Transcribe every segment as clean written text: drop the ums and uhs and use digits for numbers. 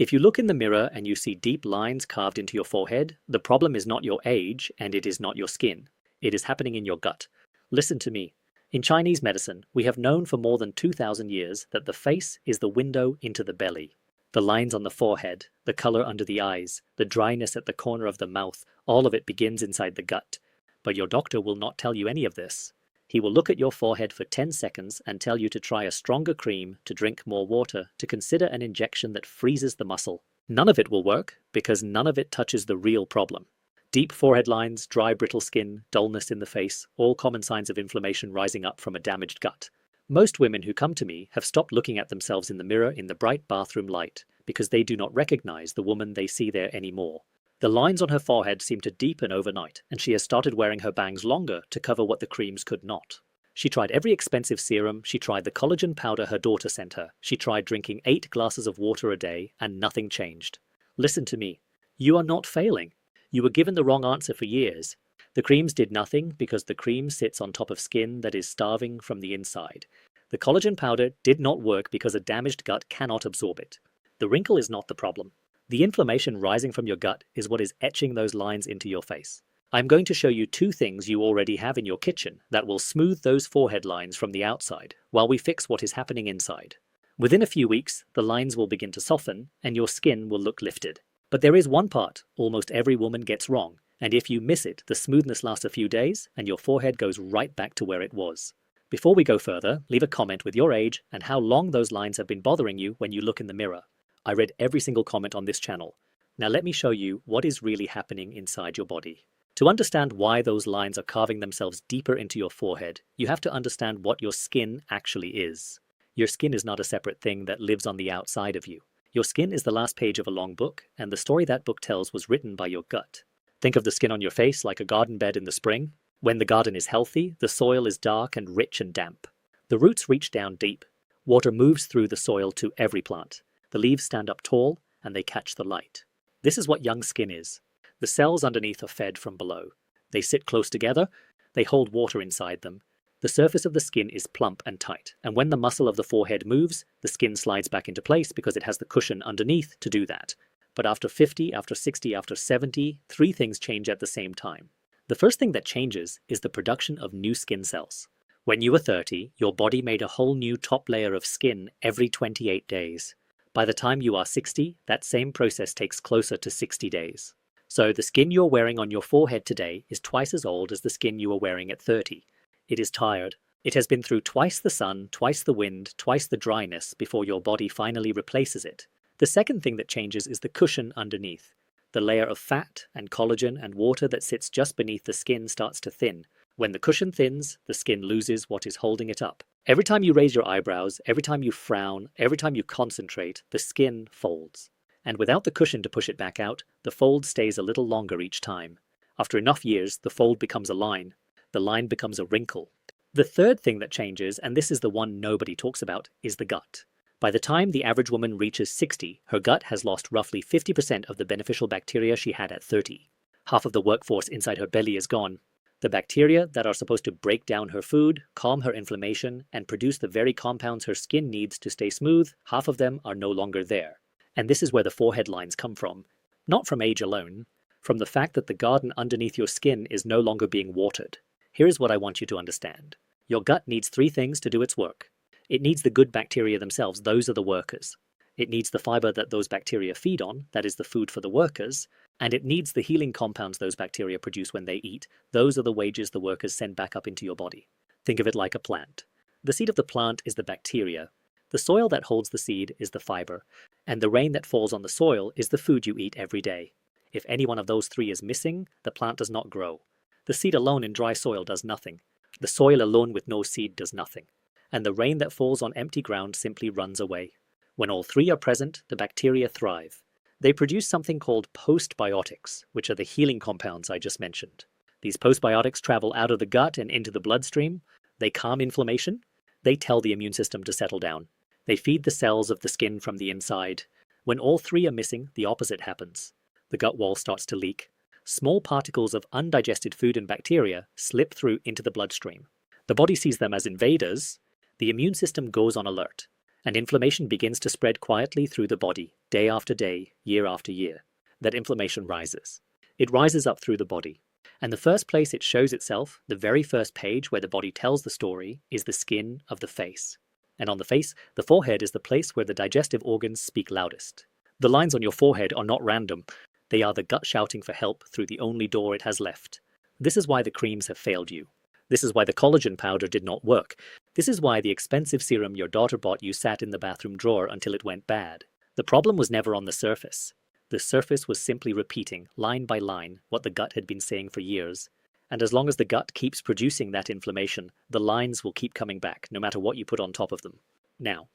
If you look in the mirror and you see deep lines carved into your forehead, the problem is not your age and it is not your skin. It is happening in your gut. Listen to me. In Chinese medicine, we have known for more than 2,000 years that the face is the window into the belly. The lines on the forehead, the color under the eyes, the dryness at the corner of the mouth, all of it begins inside the gut. But your doctor will not tell you any of this. He will look at your forehead for 10 seconds and tell you to try a stronger cream, to drink more water, to consider an injection that freezes the muscle. None of it will work because none of it touches the real problem. Deep forehead lines, dry brittle skin, dullness in the face, all common signs of inflammation rising up from a damaged gut. Most women who come to me have stopped looking at themselves in the mirror in the bright bathroom light because they do not recognize the woman they see there anymore. The lines on her forehead seem to deepen overnight, and she has started wearing her bangs longer to cover what the creams could not. She tried every expensive serum, she tried the collagen powder her daughter sent her, she tried drinking 8 glasses of water a day, and nothing changed. Listen to me. You are not failing. You were given the wrong answer for years. The creams did nothing because the cream sits on top of skin that is starving from the inside. The collagen powder did not work because a damaged gut cannot absorb it. The wrinkle is not the problem. The inflammation rising from your gut is what is etching those lines into your face. I'm going to show you 2 things you already have in your kitchen that will smooth those forehead lines from the outside while we fix what is happening inside. Within a few weeks, the lines will begin to soften and your skin will look lifted. But there is one part almost every woman gets wrong, and if you miss it, the smoothness lasts a few days and your forehead goes right back to where it was. Before we go further, leave a comment with your age and how long those lines have been bothering you when you look in the mirror. I read every single comment on this channel. Now let me show you what is really happening inside your body. To understand why those lines are carving themselves deeper into your forehead, you have to understand what your skin actually is. Your skin is not a separate thing that lives on the outside of you. Your skin is the last page of a long book, and the story that book tells was written by your gut. Think of the skin on your face like a garden bed in the spring. When the garden is healthy, the soil is dark and rich and damp. The roots reach down deep. Water moves through the soil to every plant. The leaves stand up tall, and they catch the light. This is what young skin is. The cells underneath are fed from below. They sit close together. They hold water inside them. The surface of the skin is plump and tight, and when the muscle of the forehead moves, the skin slides back into place because it has the cushion underneath to do that. But after 50, after 60, after 70, 3 things change at the same time. The first thing that changes is the production of new skin cells. When you were 30, your body made a whole new top layer of skin every 28 days. By the time you are 60, that same process takes closer to 60 days. So the skin you're wearing on your forehead today is twice as old as the skin you were wearing at 30. It is tired. It has been through twice the sun, twice the wind, twice the dryness before your body finally replaces it. The second thing that changes is the cushion underneath. The layer of fat and collagen and water that sits just beneath the skin starts to thin. When the cushion thins, the skin loses what is holding it up. Every time you raise your eyebrows, every time you frown, every time you concentrate, the skin folds. And without the cushion to push it back out, the fold stays a little longer each time. After enough years, the fold becomes a line. The line becomes a wrinkle. The third thing that changes, and this is the one nobody talks about, is the gut. By the time the average woman reaches 60, her gut has lost roughly 50% of the beneficial bacteria she had at 30. Half of the workforce inside her belly is gone. The bacteria that are supposed to break down her food, calm her inflammation, and produce the very compounds her skin needs to stay smooth, half of them are no longer there. And this is where the forehead lines come from. Not from age alone, from the fact that the garden underneath your skin is no longer being watered. Here is what I want you to understand. Your gut needs 3 things to do its work. It needs the good bacteria themselves, those are the workers. It needs the fiber that those bacteria feed on, that is the food for the workers, and it needs the healing compounds those bacteria produce when they eat, those are the wages the workers send back up into your body. Think of it like a plant. The seed of the plant is the bacteria. The soil that holds the seed is the fiber, and the rain that falls on the soil is the food you eat every day. If any one of those 3 is missing, the plant does not grow. The seed alone in dry soil does nothing. The soil alone with no seed does nothing. And the rain that falls on empty ground simply runs away. When all 3 are present, the bacteria thrive. They produce something called postbiotics, which are the healing compounds I just mentioned. These postbiotics travel out of the gut and into the bloodstream. They calm inflammation. They tell the immune system to settle down. They feed the cells of the skin from the inside. When all 3 are missing, the opposite happens. The gut wall starts to leak. Small particles of undigested food and bacteria slip through into the bloodstream. The body sees them as invaders. The immune system goes on alert. And inflammation begins to spread quietly through the body, day after day, year after year. That inflammation rises. It rises up through the body. And the first place it shows itself, the very first page where the body tells the story, is the skin of the face. And on the face, the forehead is the place where the digestive organs speak loudest. The lines on your forehead are not random. They are the gut shouting for help through the only door it has left. This is why the creams have failed you. This is why the collagen powder did not work. This is why the expensive serum your daughter bought you sat in the bathroom drawer until it went bad. The problem was never on the surface. The surface was simply repeating, line by line, what the gut had been saying for years. And as long as the gut keeps producing that inflammation, the lines will keep coming back, no matter what you put on top of them. Now,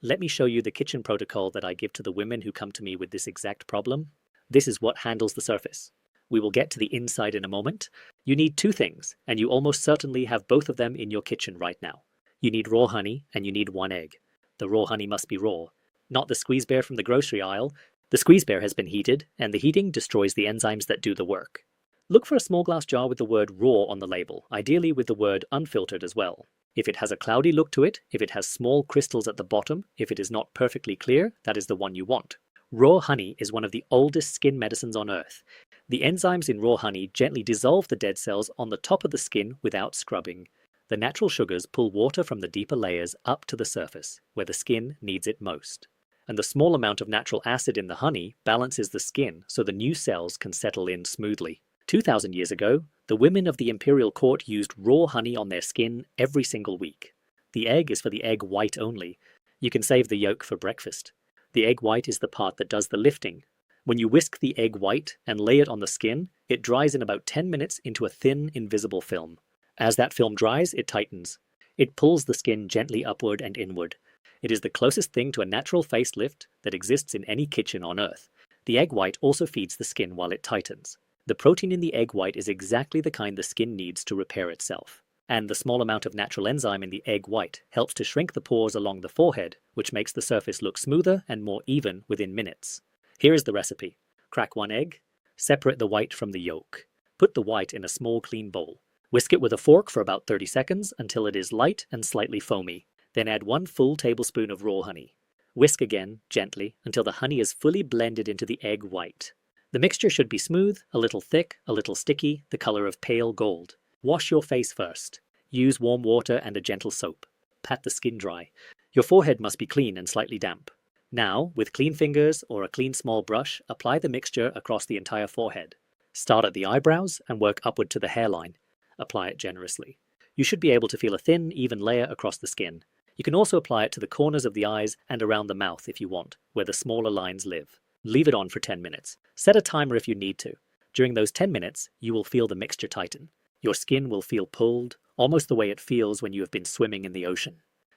let me show you the kitchen protocol that I give to the women who come to me with this exact problem. This is what handles the surface. We will get to the inside in a moment. You need two things, and you almost certainly have both of them in your kitchen right now. You need raw honey, and you need 1 egg. The raw honey must be raw, not the squeeze bear from the grocery aisle. The squeeze bear has been heated, and the heating destroys the enzymes that do the work. Look for a small glass jar with the word raw on the label, ideally with the word unfiltered as well. If it has a cloudy look to it, if it has small crystals at the bottom, if it is not perfectly clear, that is the one you want. Raw honey is one of the oldest skin medicines on earth. The enzymes in raw honey gently dissolve the dead cells on the top of the skin without scrubbing. The natural sugars pull water from the deeper layers up to the surface, where the skin needs it most. And the small amount of natural acid in the honey balances the skin so the new cells can settle in smoothly. 2,000 years ago, the women of the imperial court used raw honey on their skin every single week. The egg is for the egg white only. You can save the yolk for breakfast. The egg white is the part that does the lifting. When you whisk the egg white and lay it on the skin, it dries in about 10 minutes into a thin, invisible film. As that film dries, it tightens. It pulls the skin gently upward and inward. It is the closest thing to a natural facelift that exists in any kitchen on Earth. The egg white also feeds the skin while it tightens. The protein in the egg white is exactly the kind the skin needs to repair itself. And the small amount of natural enzyme in the egg white helps to shrink the pores along the forehead, which makes the surface look smoother and more even within minutes. Here is the recipe. Crack 1 egg. Separate the white from the yolk. Put the white in a small clean bowl. Whisk it with a fork for about 30 seconds until it is light and slightly foamy. Then add 1 full tablespoon of raw honey. Whisk again, gently, until the honey is fully blended into the egg white. The mixture should be smooth, a little thick, a little sticky, the color of pale gold. Wash your face first. Use warm water and a gentle soap. Pat the skin dry. Your forehead must be clean and slightly damp. Now, with clean fingers or a clean small brush, apply the mixture across the entire forehead. Start at the eyebrows and work upward to the hairline. Apply it generously. You should be able to feel a thin, even layer across the skin. You can also apply it to the corners of the eyes and around the mouth if you want, where the smaller lines live. Leave it on for 10 minutes. Set a timer if you need to. During those 10 minutes, you will feel the mixture tighten. Your skin will feel pulled, almost the way it feels when you have been swimming in the ocean.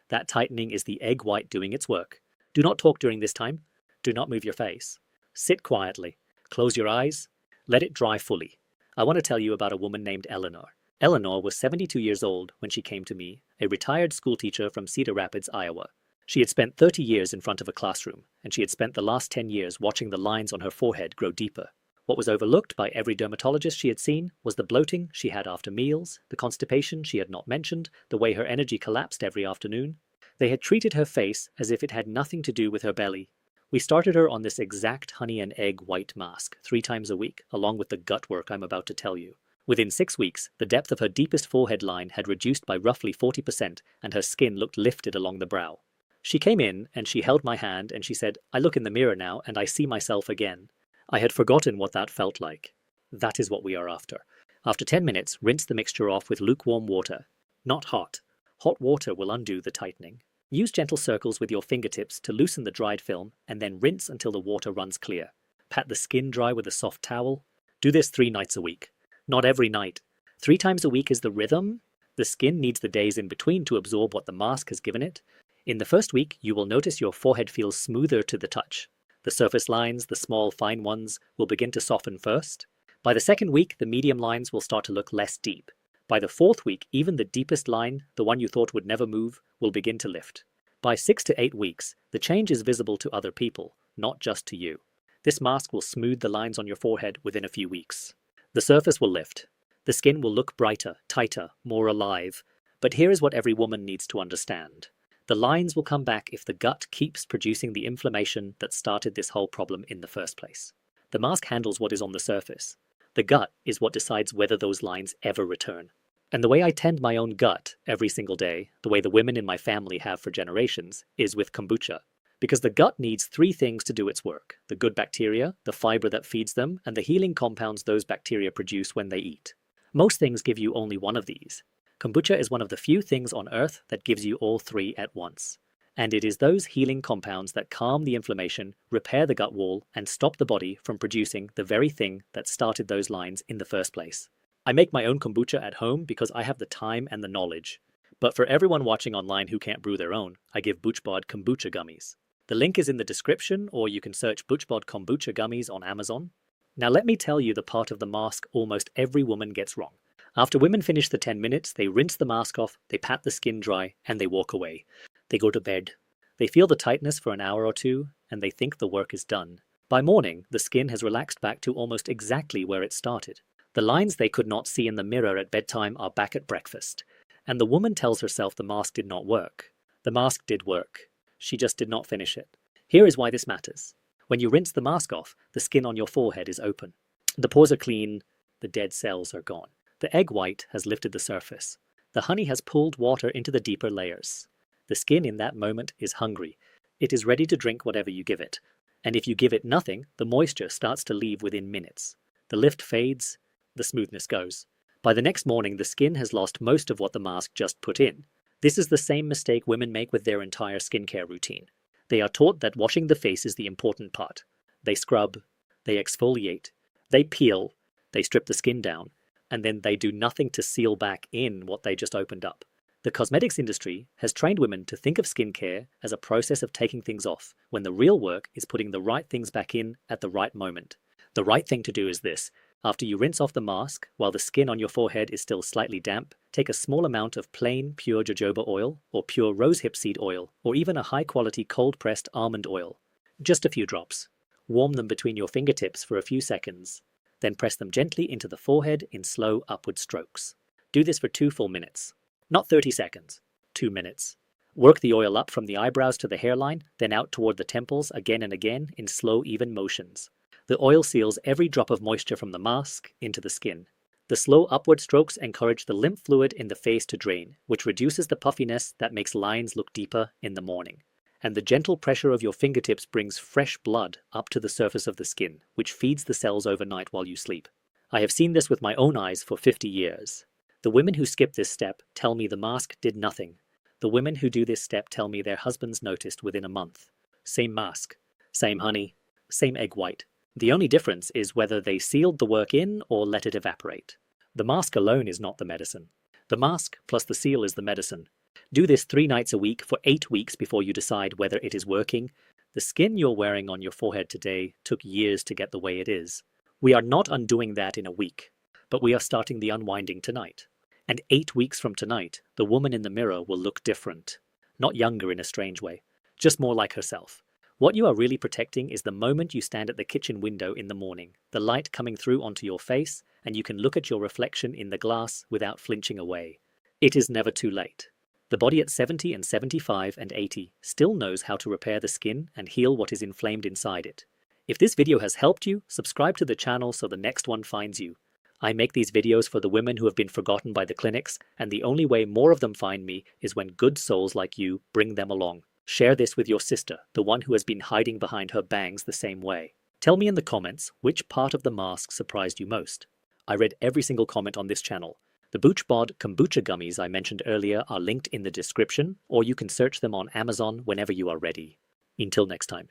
That tightening is the egg white doing its work. Do not talk during this time. Do not move your face. Sit quietly. Close your eyes. Let it dry fully. I want to tell you about a woman named Eleanor. Eleanor was 72 years old when she came to me, a retired schoolteacher from Cedar Rapids, Iowa. She had spent 30 years in front of a classroom, and she had spent the last 10 years watching the lines on her forehead grow deeper. What was overlooked by every dermatologist she had seen was the bloating she had after meals, the constipation she had not mentioned, the way her energy collapsed every afternoon. They had treated her face as if it had nothing to do with her belly. We started her on this exact honey and egg white mask 3 times a week, along with the gut work I'm about to tell you. Within 6 weeks, the depth of her deepest forehead line had reduced by roughly 40%, and her skin looked lifted along the brow. She came in, and she held my hand, and she said, "I look in the mirror now, and I see myself again." I had forgotten what that felt like. That is what we are after. After 10 minutes, rinse the mixture off with lukewarm water. Not hot. Hot water will undo the tightening. Use gentle circles with your fingertips to loosen the dried film, and then rinse until the water runs clear. Pat the skin dry with a soft towel. Do this 3 nights a week. Not every night. 3 times a week is the rhythm. The skin needs the days in between to absorb what the mask has given it. In the first week, you will notice your forehead feels smoother to the touch. The surface lines, the small, fine ones, will begin to soften first. By the second week, the medium lines will start to look less deep. By the 4th week, even the deepest line, the one you thought would never move, will begin to lift. By 6 to 8 weeks, the change is visible to other people, not just to you. This mask will smooth the lines on your forehead within a few weeks. The surface will lift. The skin will look brighter, tighter, more alive. But here is what every woman needs to understand. The lines will come back if the gut keeps producing the inflammation that started this whole problem in the first place. The mask handles what is on the surface. The gut is what decides whether those lines ever return. And the way I tend my own gut every single day, the way the women in my family have for generations, is with kombucha. Because the gut needs three things to do its work: the good bacteria, the fiber that feeds them, and the healing compounds those bacteria produce when they eat. Most things give you only one of these. Kombucha is one of the few things on earth that gives you all three at once. And it is those healing compounds that calm the inflammation, repair the gut wall, and stop the body from producing the very thing that started those lines in the first place. I make my own kombucha at home because I have the time and the knowledge. But for everyone watching online who can't brew their own, I give BoochBod Kombucha Gummies. The link is in the description, or you can search BoochBod Kombucha Gummies on Amazon. Now let me tell you the part of the mask almost every woman gets wrong. After women finish the 10 minutes, they rinse the mask off, they pat the skin dry, and they walk away. They go to bed. They feel the tightness for an hour or two, and they think the work is done. By morning, the skin has relaxed back to almost exactly where it started. The lines they could not see in the mirror at bedtime are back at breakfast. And the woman tells herself the mask did not work. The mask did work. She just did not finish it. Here is why this matters. When you rinse the mask off, the skin on your forehead is open. The pores are clean. The dead cells are gone. The egg white has lifted the surface. The honey has pulled water into the deeper layers. The skin in that moment is hungry. It is ready to drink whatever you give it. And if you give it nothing, the moisture starts to leave within minutes. The lift fades, the smoothness goes. By the next morning, the skin has lost most of what the mask just put in. This is the same mistake women make with their entire skincare routine. They are taught that washing the face is the important part. They scrub, they exfoliate, they peel, they strip the skin down, and then they do nothing to seal back in what they just opened up. The cosmetics industry has trained women to think of skincare as a process of taking things off, when the real work is putting the right things back in at the right moment. The right thing to do is this. After you rinse off the mask, while the skin on your forehead is still slightly damp, take a small amount of plain, pure jojoba oil, or pure rosehip seed oil, or even a high-quality cold-pressed almond oil. Just a few drops. Warm them between your fingertips for a few seconds. Then press them gently into the forehead in slow upward strokes. Do this for 2 full minutes. Not 30 seconds. 2 minutes. Work the oil up from the eyebrows to the hairline, then out toward the temples again and again in slow, even motions. The oil seals every drop of moisture from the mask into the skin. The slow upward strokes encourage the lymph fluid in the face to drain, which reduces the puffiness that makes lines look deeper in the morning. And the gentle pressure of your fingertips brings fresh blood up to the surface of the skin, which feeds the cells overnight while you sleep. I have seen this with my own eyes for 50 years. The women who skip this step tell me the mask did nothing. The women who do this step tell me their husbands noticed within a month. Same mask, same honey, same egg white. The only difference is whether they sealed the work in or let it evaporate. The mask alone is not the medicine. The mask plus the seal is the medicine. Do this 3 nights a week for 8 weeks before you decide whether it is working. The skin you're wearing on your forehead today took years to get the way it is. We are not undoing that in a week, but we are starting the unwinding tonight. And 8 weeks from tonight, the woman in the mirror will look different. Not younger in a strange way, just more like herself. What you are really protecting is the moment you stand at the kitchen window in the morning, the light coming through onto your face, and you can look at your reflection in the glass without flinching away. It is never too late. The body at 70 and 75 and 80 still knows how to repair the skin and heal what is inflamed inside it. If this video has helped you, subscribe to the channel so the next one finds you. I make these videos for the women who have been forgotten by the clinics, and the only way more of them find me is when good souls like you bring them along. Share this with your sister, the one who has been hiding behind her bangs the same way. Tell me in the comments which part of the mask surprised you most. I read every single comment on this channel. The BoochBod Kombucha Gummies I mentioned earlier are linked in the description, or you can search them on Amazon whenever you are ready. Until next time.